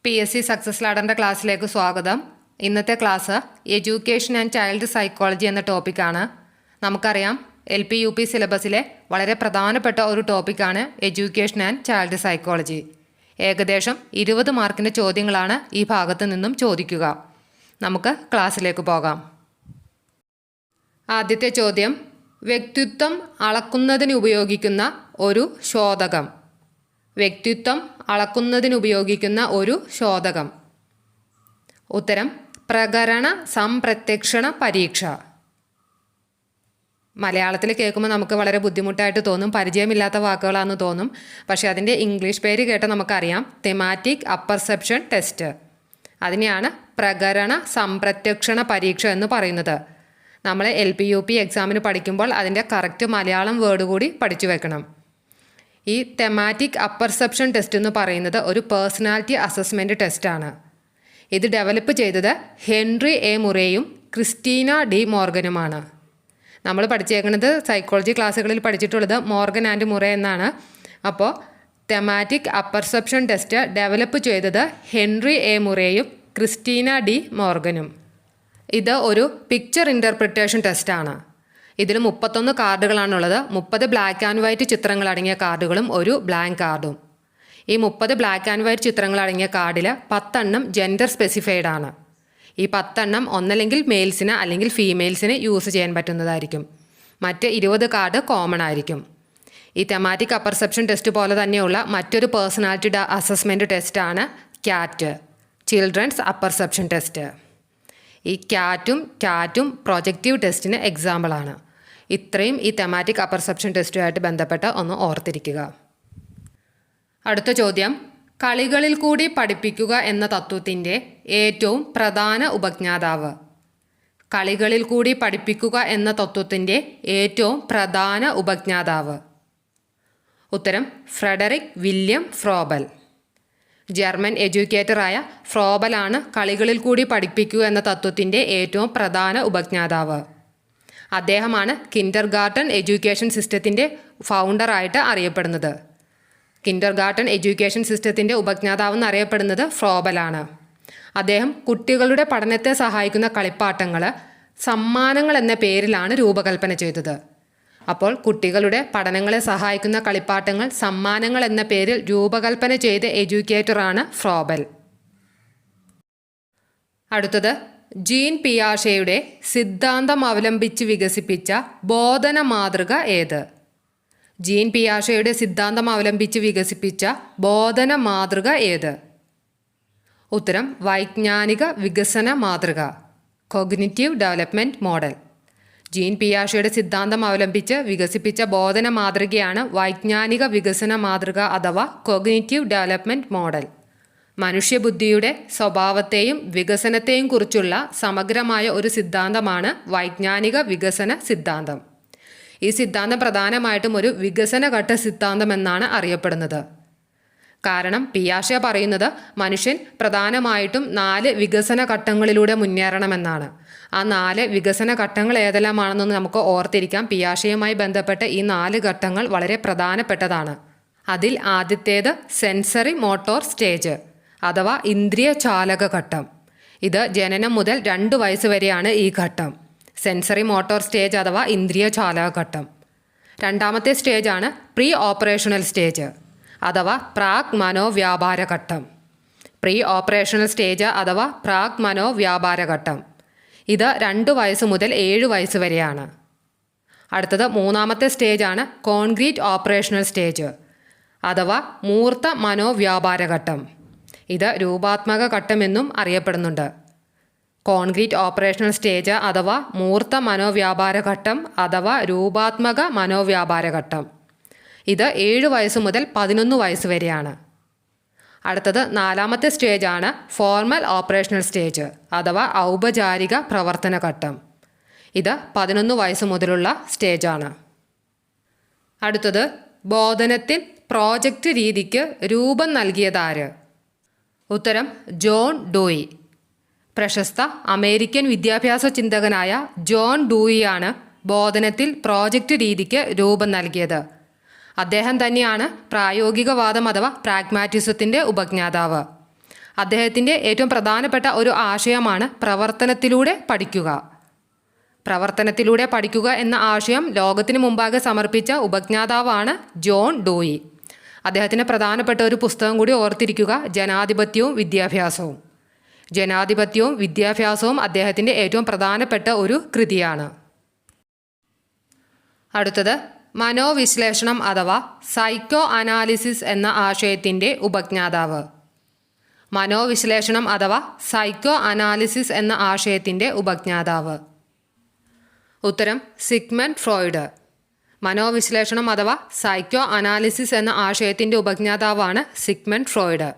PSC success ലാഡറിൻ്റെ ക്ലാസ്സിലേക്ക് സ്വാഗതം. ഇന്നത്തെ class education and child psychology എന്ന ടോപ്പിക്കാണ്. നമുക്കറിയാം LP UP സിലബസിലെ വളരെ പ്രധാനപ്പെട്ട ഒരു ടോപ്പിക്കാണ് എഡ്യൂക്കേഷൻ ആൻഡ് ചൈൽഡ് സൈക്കോളജി. ഏകദേശം 20 മാർക്കിൻ്റെ ചോദ്യങ്ങളാണ് ഈ ഭാഗത്ത് നിന്നും ചോദിക്കുക. നമുക്ക് ക്ലാസ്സിലേക്ക് പോകാം. ആദ്യത്തെ ചോദ്യം, വ്യക്തിത്വം അളക്കുന്നതിന് ഉപയോഗിക്കുന്ന ഒരു ശോധകം. വ്യക്തിത്വം അളക്കുന്നതിന് ഉപയോഗിക്കുന്ന ഒരു ശോധകം. ഉത്തരം പ്രകരണ സംപ്രത്യക്ഷണ പരീക്ഷ. മലയാളത്തിൽ കേൾക്കുമ്പോൾ നമുക്ക് വളരെ ബുദ്ധിമുട്ടായിട്ട് തോന്നും, പരിചയമില്ലാത്ത വാക്കുകളാണെന്ന് തോന്നും. പക്ഷേ അതിൻ്റെ ഇംഗ്ലീഷ് പേര് കേട്ട് നമുക്കറിയാം, തെമാറ്റിക് അപ്പർസെപ്ഷൻ ടെസ്റ്റ്. അതിനെയാണ് പ്രകരണ സംപ്രത്യക്ഷണ പരീക്ഷ എന്ന് പറയുന്നത്. നമ്മൾ LP UP എക്സാമിന് പഠിക്കുമ്പോൾ അതിൻ്റെ കറക്റ്റ് മലയാളം വേർഡ് കൂടി പഠിച്ചു വെക്കണം. ഈ തെമാറ്റിക് അപ്പർസെപ്ഷൻ ടെസ്റ്റ് എന്ന് പറയുന്നത് ഒരു പേഴ്സണാലിറ്റി അസസ്മെൻറ്റ് ടെസ്റ്റാണ്. ഇത് ഡെവലപ്പ് ചെയ്തത് ഹെൻറി എ മുറേയും ക്രിസ്റ്റീന ഡി മോർഗനുമാണ്. നമ്മൾ പഠിച്ചേക്കുന്നത് സൈക്കോളജി ക്ലാസ്സുകളിൽ പഠിച്ചിട്ടുള്ളത് മോർഗൻ ആൻഡ് മുറേ എന്നാണ്. അപ്പോൾ തെമാറ്റിക് അപ്പർസെപ്ഷൻ ടെസ്റ്റ് ഡെവലപ്പ് ചെയ്തത് ഹെൻറി എ മുറേയും ക്രിസ്റ്റീന ഡി മോർഗനും. ഇത് ഒരു പിക്ചർ ഇൻ്റർപ്രിറ്റേഷൻ ടെസ്റ്റാണ്. ഇതിൽ 31 കാർഡുകളാണുള്ളത്. 30 ബ്ലാക്ക് ആൻഡ് വൈറ്റ് ചിത്രങ്ങൾ അടങ്ങിയ കാർഡുകളും ഒരു ബ്ലാങ്ക് കാർഡും. ഈ 30 ബ്ലാക്ക് ആൻഡ് വൈറ്റ് ചിത്രങ്ങൾ അടങ്ങിയ കാർഡിൽ 10 എണ്ണം ജെൻഡർ സ്പെസിഫൈഡ് ആണ്. ഈ 10 എണ്ണം ഒന്നല്ലെങ്കിൽ മെയിൽസിന് അല്ലെങ്കിൽ ഫീമെയിൽസിന് യൂസ് ചെയ്യാൻ പറ്റുന്നതായിരിക്കും. മറ്റ് 20 കാർഡ് കോമൺ ആയിരിക്കും. ഈ തെമാറ്റിക് അപ്പർസെപ്ഷൻ ടെസ്റ്റ് പോലെ തന്നെയുള്ള മറ്റൊരു പേഴ്സണാലിറ്റി അസസ്മെൻറ്റ് ടെസ്റ്റാണ് ക്യാറ്റ്, ചിൽഡ്രൻസ് അപ്പർസെപ്ഷൻ ടെസ്റ്റ്. ഈ ക്യാറ്റും പ്രൊജക്റ്റീവ് ടെസ്റ്റിന് എക്സാമ്പിളാണ്. ഇത്രയും ഈ തെമാറ്റിക് അപ്പർസെപ്ഷൻ ടെസ്റ്റുമായിട്ട് ബന്ധപ്പെട്ട് ഒന്ന് ഓർത്തിരിക്കുക. അടുത്ത ചോദ്യം, കളികളിൽ കൂടി പഠിപ്പിക്കുക എന്ന തത്വത്തിൻ്റെ ഏറ്റവും പ്രധാന ഉപജ്ഞാതാവ്. കളികളിൽ കൂടി പഠിപ്പിക്കുക എന്ന തത്വത്തിൻ്റെ ഏറ്റവും പ്രധാന ഉപജ്ഞാതാവ്. ഉത്തരം ഫ്രെഡറിക് വില്യം ഫ്രോബൽ. ജർമ്മൻ എഡ്യൂക്കേറ്ററായ ഫ്രോബലാണ് കളികളിൽ കൂടി പഠിപ്പിക്കുക എന്ന തത്വത്തിൻ്റെ ഏറ്റവും പ്രധാന ഉപജ്ഞാതാവ്. അദ്ദേഹമാണ് കിൻഡർഗാർട്ടൻ എഡ്യൂക്കേഷൻ സിസ്റ്റത്തിൻ്റെ ഫൗണ്ടറായിട്ട് അറിയപ്പെടുന്നത്. കിൻഡർഗാർട്ടൻ എഡ്യൂക്കേഷൻ സിസ്റ്റത്തിൻ്റെ ഉപജ്ഞാതാവ് എന്നറിയപ്പെടുന്നത് ഫ്രോബലാണ്. അദ്ദേഹം കുട്ടികളുടെ പഠനത്തെ സഹായിക്കുന്ന കളിപ്പാട്ടങ്ങൾ സമ്മാനങ്ങൾ എന്ന പേരിലാണ് രൂപകൽപ്പന ചെയ്തത്. അപ്പോൾ കുട്ടികളുടെ പഠനങ്ങളെ സഹായിക്കുന്ന കളിപ്പാട്ടങ്ങൾ സമ്മാനങ്ങൾ എന്ന പേരിൽ രൂപകൽപ്പന ചെയ്ത എഡ്യൂക്കേറ്ററാണ് ഫ്രോബൽ. അടുത്തത്, ജീൻ പിയാഷെയുടെ സിദ്ധാന്തം അവലംബിച്ച് വികസിപ്പിച്ച ബോധന മാതൃക ഏത്? ജീൻ പിയാഷെയുടെ സിദ്ധാന്തം അവലംബിച്ച് വികസിപ്പിച്ച ബോധന മാതൃക ഏത്? ഉത്തരം വൈജ്ഞാനിക വികസന മാതൃക, കോഗ്നിറ്റീവ് ഡെവലപ്മെൻറ്റ് മോഡൽ. ജീൻ പിയാഷെയുടെ സിദ്ധാന്തം അവലംബിച്ച് വികസിപ്പിച്ച ബോധന മാതൃകയാണ് വൈജ്ഞാനിക വികസന മാതൃക അഥവാ കോഗ്നിറ്റീവ് ഡെവലപ്മെൻറ്റ് മോഡൽ. മനുഷ്യബുദ്ധിയുടെ സ്വഭാവത്തെയും വികസനത്തെയും കുറിച്ചുള്ള സമഗ്രമായ ഒരു സിദ്ധാന്തമാണ് വൈജ്ഞാനിക വികസന സിദ്ധാന്തം. ഈ സിദ്ധാന്തം പ്രധാനമായിട്ടും ഒരു വികസനഘട്ട സിദ്ധാന്തം എന്നാണ് അറിയപ്പെടുന്നത്. കാരണം പിയാഷെ പറയുന്നത് മനുഷ്യൻ പ്രധാനമായിട്ടും 4 വികസന ഘട്ടങ്ങളിലൂടെ മുന്നേറണമെന്നാണ്. ആ 4 വികസന ഘട്ടങ്ങൾ ഏതെല്ലാമാണെന്നൊന്ന് നമുക്ക് ഓർത്തിരിക്കാം. പിയാഷെയുമായി ബന്ധപ്പെട്ട ഈ 4 ഘട്ടങ്ങൾ വളരെ പ്രധാനപ്പെട്ടതാണ്. അതിൽ ആദ്യത്തേത് സെൻസറി മോട്ടോർ സ്റ്റേജ് അഥവാ ഇന്ദ്രിയ ചാലക ഘട്ടം. ഇത് ജനനം മുതൽ 2 വയസ്സ് വരെയാണ് ഈ ഘട്ടം. സെൻസറി മോട്ടോർ സ്റ്റേജ് അഥവാ ഇന്ദ്രിയ ചാലക ഘട്ടം. രണ്ടാമത്തെ സ്റ്റേജാണ് പ്രീ ഓപ്പറേഷണൽ സ്റ്റേജ് അഥവാ പ്രാക് മനോവ്യാപാര ഘട്ടം. പ്രീ ഓപ്പറേഷണൽ സ്റ്റേജ് അഥവാ പ്രാക് മനോവ്യാപാര ഘട്ടം. ഇത് 2 വയസ്സ് മുതൽ 7 വയസ്സ് വരെയാണ്. അടുത്തത് മൂന്നാമത്തെ സ്റ്റേജാണ് കോൺക്രീറ്റ് ഓപ്പറേഷണൽ സ്റ്റേജ് അഥവാ മൂർത്ത മനോവ്യാപാര ഘട്ടം. ഇത് രൂപാത്മക ഘട്ടമെന്നും അറിയപ്പെടുന്നുണ്ട്. കോൺക്രീറ്റ് ഓപ്പറേഷണൽ സ്റ്റേജ് അഥവാ മൂർത്ത മനോവ്യാപാര ഘട്ടം അഥവാ രൂപാത്മക മനോവ്യാപാര ഘട്ടം. ഇത് 7 വയസ്സ് മുതൽ 11 വയസ്സ് വരെയാണ്. അടുത്തത് നാലാമത്തെ സ്റ്റേജാണ് ഫോർമൽ ഓപ്പറേഷണൽ സ്റ്റേജ് അഥവാ ഔപചാരിക പ്രവർത്തന ഘട്ടം. ഇത് 11 വയസ്സ് മുതലുള്ള സ്റ്റേജാണ്. അടുത്തത്, ബോധനത്തിൽ പ്രോജക്റ്റ് രീതിക്ക് രൂപം നൽകിയതാര്? ഉത്തരം ജോൺ ഡൂയി. പ്രശസ്ത അമേരിക്കൻ വിദ്യാഭ്യാസ ചിന്തകനായ ജോൺ ഡൂയിയാണ് ബോധനത്തിൽ പ്രോജക്റ്റ് രീതിക്ക് രൂപം നൽകിയത്. അദ്ദേഹം തന്നെയാണ് പ്രായോഗികവാദം അഥവാ പ്രാഗ്മാറ്റിസത്തിൻ്റെ ഉപജ്ഞാതാവ്. അദ്ദേഹത്തിൻ്റെ ഏറ്റവും പ്രധാനപ്പെട്ട ഒരു ആശയമാണ് പ്രവർത്തനത്തിലൂടെ പഠിക്കുക. പ്രവർത്തനത്തിലൂടെ പഠിക്കുക എന്ന ആശയം ലോകത്തിന് മുമ്പാകെ സമർപ്പിച്ച ഉപജ്ഞാതാവാണ് ജോൺ ഡൂയി. അദ്ദേഹത്തിൻ്റെ പ്രധാനപ്പെട്ട ഒരു പുസ്തകം കൂടി ഓർത്തിരിക്കുക, ജനാധിപത്യവും വിദ്യാഭ്യാസവും. ജനാധിപത്യവും വിദ്യാഭ്യാസവും അദ്ദേഹത്തിൻ്റെ ഏറ്റവും പ്രധാനപ്പെട്ട ഒരു കൃതിയാണ്. അടുത്തത് മനോവിശ്ലേഷണം അഥവാ സൈക്കോ അനാലിസിസ് എന്ന ആശയത്തിൻ്റെ ഉപജ്ഞാതാവ്. മനോവിശ്ലേഷണം അഥവാ സൈക്കോ അനാലിസിസ് എന്ന ആശയത്തിൻ്റെ ഉപജ്ഞാതാവ്. ഉത്തരം സിഗ്മണ്ട് ഫ്രോയിഡ്. മനോവിശ്ലേഷണം അഥവാ സൈക്കോ അനാലിസിസ് എന്ന ആശയത്തിൻ്റെ ഉപജ്ഞാതാവാണ് സിഗ്മണ്ട് ഫ്രോയിഡ്.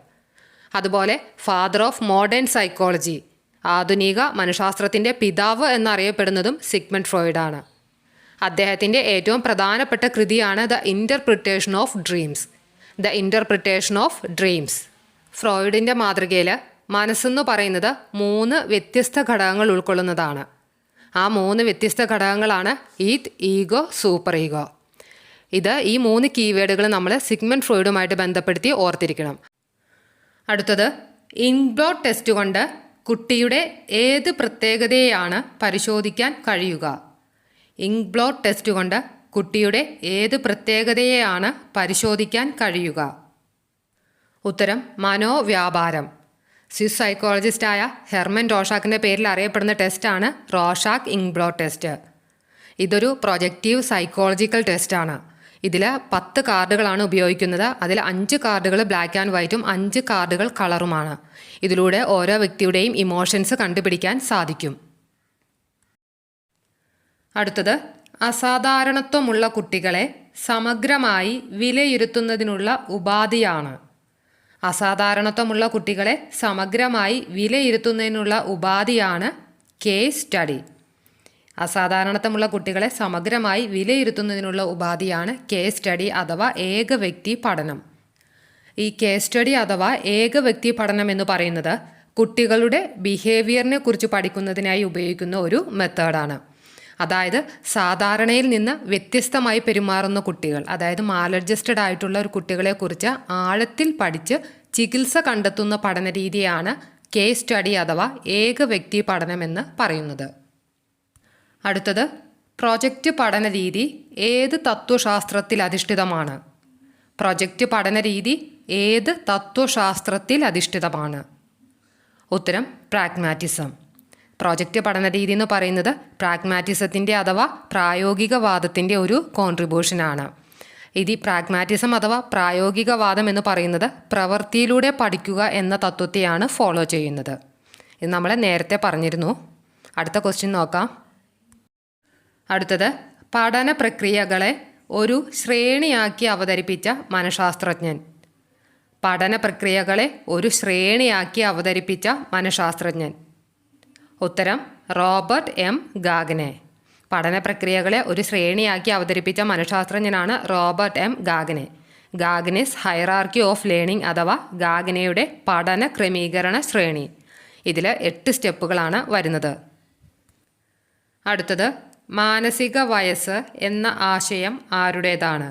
അതുപോലെ ഫാദർ ഓഫ് മോഡേൺ സൈക്കോളജി, ആധുനിക മനഃശാസ്ത്രത്തിൻ്റെ പിതാവ് എന്നറിയപ്പെടുന്നതും സിഗ്മണ്ട് ഫ്രോയിഡാണ്. അദ്ദേഹത്തിൻ്റെ ഏറ്റവും പ്രധാനപ്പെട്ട കൃതിയാണ് the interpretation of dreams. The interpretation of dreams. ഫ്രോയിഡിൻ്റെ മാതൃകയിൽ മനസ്സെന്ന് പറയുന്നത് 3 വ്യത്യസ്ത ഘടകങ്ങൾ ഉൾക്കൊള്ളുന്നതാണ്. ആ 3 വ്യത്യസ്ത ഘടകങ്ങളാണ് ഈത്ത്, ഈഗോ, സൂപ്പർ ഈഗോ. ഈ 3 കീവേഡുകൾ നമ്മൾ സിഗ്മണ്ട് ഫ്രോയിഡുമായിട്ട് ബന്ധപ്പെടുത്തി ഓർത്തിരിക്കണം. അടുത്തത് ഇൻഗ്ബ്ലോട്ട് ടെസ്റ്റ് കൊണ്ട് കുട്ടിയുടെ ഏത് പ്രത്യേകതയെയാണ് പരിശോധിക്കാൻ കഴിയുക? ഇൻഗ്ബ്ലോട്ട് ടെസ്റ്റ് കൊണ്ട് കുട്ടിയുടെ ഏത് പ്രത്യേകതയെയാണ് പരിശോധിക്കാൻ കഴിയുക? ഉത്തരം മനോവ്യാപാരം. സ്വിസ് സൈക്കോളജിസ്റ്റായ ഹെർമൻ റോഷാക്കിൻ്റെ പേരിൽ അറിയപ്പെടുന്ന ടെസ്റ്റാണ് റോഷാക്ക് ഇൻഗ്ബ്ലോട്ട് ടെസ്റ്റ്. ഇതൊരു പ്രൊജക്റ്റീവ് സൈക്കോളജിക്കൽ ടെസ്റ്റാണ്. ഇതിൽ 10 കാർഡുകളാണ് ഉപയോഗിക്കുന്നത്. അതിൽ 5 കാർഡുകൾ ബ്ലാക്ക് ആൻഡ് വൈറ്റും 5 കാർഡുകൾ കളറുമാണ്. ഇതിലൂടെ ഓരോ വ്യക്തിയുടെയും ഇമോഷൻസ് കണ്ടുപിടിക്കാൻ സാധിക്കും. അടുത്തത് അസാധാരണത്വമുള്ള കുട്ടികളെ സമഗ്രമായി വിലയിരുത്തുന്നതിനുള്ള ഉപാധിയാണ്. അസാധാരണത്വമുള്ള കുട്ടികളെ സമഗ്രമായി വിലയിരുത്തുന്നതിനുള്ള ഉപാധിയാണ് കേസ് സ്റ്റഡി. അസാധാരണത്വമുള്ള കുട്ടികളെ സമഗ്രമായി വിലയിരുത്തുന്നതിനുള്ള ഉപാധിയാണ് കേസ് സ്റ്റഡി അഥവാ ഏക വ്യക്തി പഠനം. ഈ കേസ് സ്റ്റഡി അഥവാ ഏക വ്യക്തി പഠനം എന്ന് പറയുന്നത് കുട്ടികളുടെ ബിഹേവിയറിനെ കുറിച്ച് പഠിക്കുന്നതിനായി ഉപയോഗിക്കുന്ന ഒരു മെത്തേഡാണ്. അതായത് സാധാരണയിൽ നിന്ന് വ്യത്യസ്തമായി പെരുമാറുന്ന കുട്ടികൾ, അതായത് മാലഡ്ജസ്റ്റഡ് ആയിട്ടുള്ള ഒരു കുട്ടികളെക്കുറിച്ച് ആഴത്തിൽ പഠിച്ച് ചികിത്സ കണ്ടെത്തുന്ന പഠന രീതിയാണ് കേസ് സ്റ്റഡി അഥവാ ഏക വ്യക്തി പഠനമെന്ന് പറയുന്നത്. അടുത്തത് പ്രൊജക്റ്റ് പഠന രീതി ഏത് തത്വശാസ്ത്രത്തിൽ അധിഷ്ഠിതമാണ്? പ്രൊജക്റ്റ് പഠന രീതി ഏത് തത്വശാസ്ത്രത്തിൽ അധിഷ്ഠിതമാണ്? ഉത്തരം പ്രാഗ്മാറ്റിസം. പ്രൊജക്റ്റ് പഠന രീതി എന്ന് പറയുന്നത് പ്രാഗ്മാറ്റിസത്തിൻ്റെ അഥവാ പ്രായോഗികവാദത്തിൻ്റെ ഒരു കോൺട്രിബ്യൂഷനാണ്. പ്രാഗ്മാറ്റിസം അഥവാ പ്രായോഗികവാദം എന്ന് പറയുന്നത് പ്രവൃത്തിയിലൂടെ പഠിക്കുക എന്ന തത്വത്തെയാണ് ഫോളോ ചെയ്യുന്നത്. ഇത് നമ്മൾ നേരത്തെ പറഞ്ഞിരുന്നു. അടുത്ത ക്വസ്റ്റ്യൻ നോക്കാം. അടുത്തത് പഠന പ്രക്രിയകളെ ഒരു ശ്രേണിയാക്കി അവതരിപ്പിച്ച മനഃശാസ്ത്രജ്ഞൻ. പഠന പ്രക്രിയകളെ ഒരു ശ്രേണിയാക്കി അവതരിപ്പിച്ച മനഃശാസ്ത്രജ്ഞൻ. ഉത്തരം റോബർട്ട് എം ഗാഗ്നെ. പഠന പ്രക്രിയകളെ ഒരു ശ്രേണിയാക്കി അവതരിപ്പിച്ച മനഃശാസ്ത്രജ്ഞനാണ് Robert M Gagne. Gagne's hierarchy of learning അഥവാ ഗാഗ്നെയുടെ പഠന ക്രമീകരണ ശ്രേണി. ഇതിൽ 8 സ്റ്റെപ്പുകളാണ് വരുന്നത്. അടുത്തത് മാനസിക വയസ്സ് എന്ന ആശയം ആരുടേതാണ്?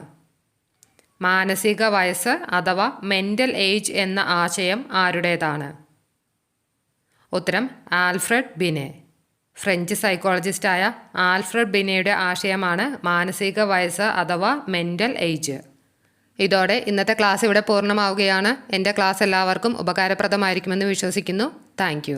മാനസിക വയസ്സ് അഥവാ മെൻ്റൽ ഏജ് എന്ന ആശയം ആരുടേതാണ്? ഉത്തരം ആൽഫ്രഡ് ബിനെ. ഫ്രഞ്ച് സൈക്കോളജിസ്റ്റായ ആൽഫ്രഡ് ബിനെയുടെ ആശയമാണ് മാനസിക വയസ്സ് അഥവാ മെൻ്റൽ ഏജ്. ഇതോടെ ഇന്നത്തെ ക്ലാസ് ഇവിടെ പൂർണ്ണമാവുകയാണ്. എൻ്റെ ക്ലാസ് എല്ലാവർക്കും ഉപകാരപ്രദമായിരിക്കുമെന്ന് വിശ്വസിക്കുന്നു. താങ്ക്